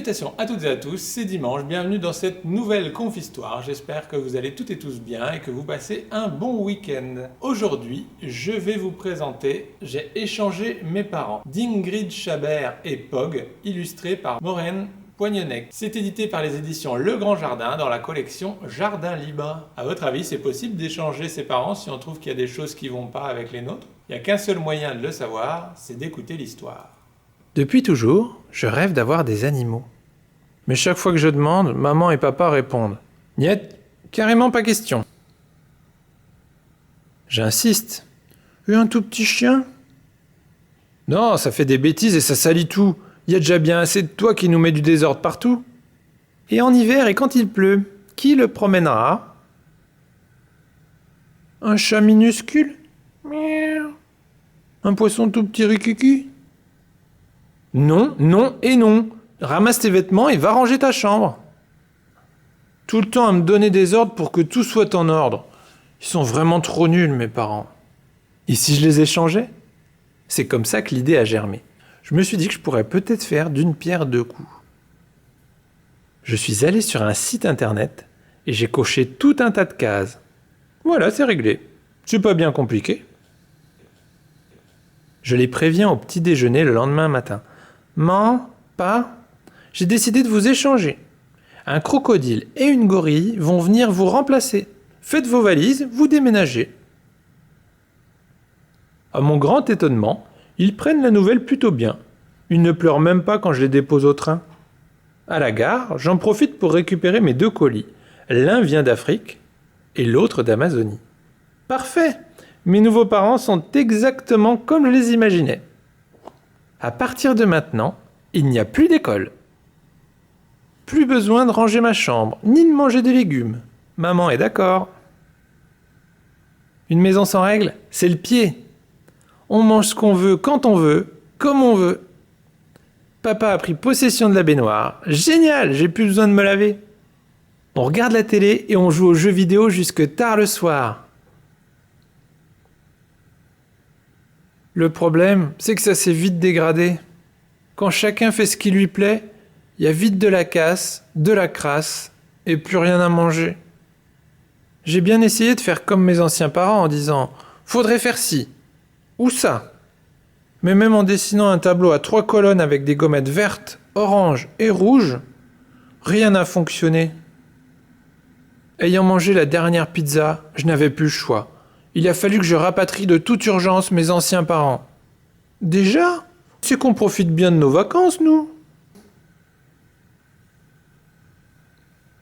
Salutations à toutes et à tous, c'est dimanche, bienvenue dans cette nouvelle Confistoire. J'espère que vous allez toutes et tous bien et que vous passez un bon week-end. Aujourd'hui, je vais vous présenter J'ai échangé mes parents d'Ingrid Chabert et Pog, illustré par Maureen Poignonnec. C'est édité par les éditions Le Grand Jardin dans la collection Jardin Libre. À votre avis, c'est possible d'échanger ses parents si on trouve qu'il y a des choses qui vont pas avec les nôtres? Il n'y a qu'un seul moyen de le savoir, c'est d'écouter l'histoire. Depuis toujours, je rêve d'avoir des animaux. Mais chaque fois que je demande, maman et papa répondent « Niet, carrément pas question ». J'insiste. « Et un tout petit chien ?»« Non, ça fait des bêtises et ça salit tout. Il y a déjà bien assez de toi qui nous met du désordre partout. » Et en hiver et quand il pleut, qui le promènera ? Un chat minuscule ? Miaou. Un poisson tout petit rikiki ? Non, non et non. Ramasse tes vêtements et va ranger ta chambre. Tout le temps à me donner des ordres pour que tout soit en ordre. Ils sont vraiment trop nuls, mes parents. Et si je les échangeais ? C'est comme ça que l'idée a germé. Je me suis dit que je pourrais peut-être faire d'une pierre deux coups. Je suis allé sur un site internet et j'ai coché tout un tas de cases. Voilà, c'est réglé. C'est pas bien compliqué. Je les préviens au petit déjeuner le lendemain matin. Maman, pas, j'ai décidé de vous échanger. Un crocodile et une gorille vont venir vous remplacer. Faites vos valises, vous déménagez. À mon grand étonnement, ils prennent la nouvelle plutôt bien. Ils ne pleurent même pas quand je les dépose au train. À la gare, j'en profite pour récupérer mes deux colis. L'un vient d'Afrique et l'autre d'Amazonie. Parfait! Mes nouveaux parents sont exactement comme je les imaginais. À partir de maintenant, il n'y a plus d'école. Plus besoin de ranger ma chambre, ni de manger des légumes. Maman est d'accord. Une maison sans règles, c'est le pied. On mange ce qu'on veut, quand on veut, comme on veut. Papa a pris possession de la baignoire. Génial, j'ai plus besoin de me laver. On regarde la télé et on joue aux jeux vidéo jusque tard le soir. Le problème, c'est que ça s'est vite dégradé. Quand chacun fait ce qui lui plaît, il y a vite de la casse, de la crasse, et plus rien à manger. J'ai bien essayé de faire comme mes anciens parents en disant « faudrait faire ci » ou ça. Mais même en dessinant un tableau à 3 colonnes avec des gommettes vertes, oranges et rouges, rien n'a fonctionné. Ayant mangé la dernière pizza, je n'avais plus le choix. Il a fallu que je rapatrie de toute urgence mes anciens parents. Déjà ? C'est qu'on profite bien de nos vacances, nous.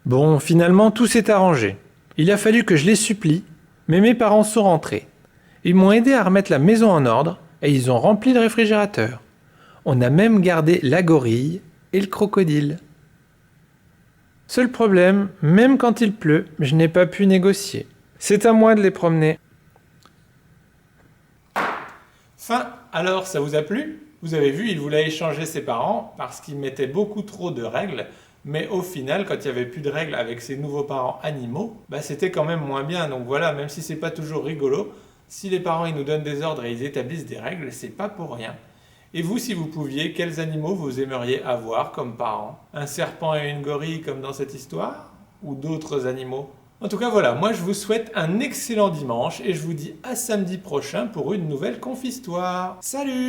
Bon, finalement, tout s'est arrangé. Il a fallu que je les supplie, mais mes parents sont rentrés. Ils m'ont aidé à remettre la maison en ordre et ils ont rempli le réfrigérateur. On a même gardé la gorille et le crocodile. Seul problème, même quand il pleut, je n'ai pas pu négocier. C'est à moi de les promener. Fin. Alors, ça vous a plu? Vous avez vu, il voulait échanger ses parents parce qu'il mettait beaucoup trop de règles, mais au final, quand il n'y avait plus de règles avec ses nouveaux parents animaux, c'était quand même moins bien. Donc voilà, même si c'est pas toujours rigolo, si les parents ils nous donnent des ordres et ils établissent des règles, c'est pas pour rien. Et vous, si vous pouviez, quels animaux vous aimeriez avoir comme parents? Un serpent et une gorille comme dans cette histoire? Ou d'autres animaux? En tout cas, voilà, moi je vous souhaite un excellent dimanche et je vous dis à samedi prochain pour une nouvelle Confistoire. Salut!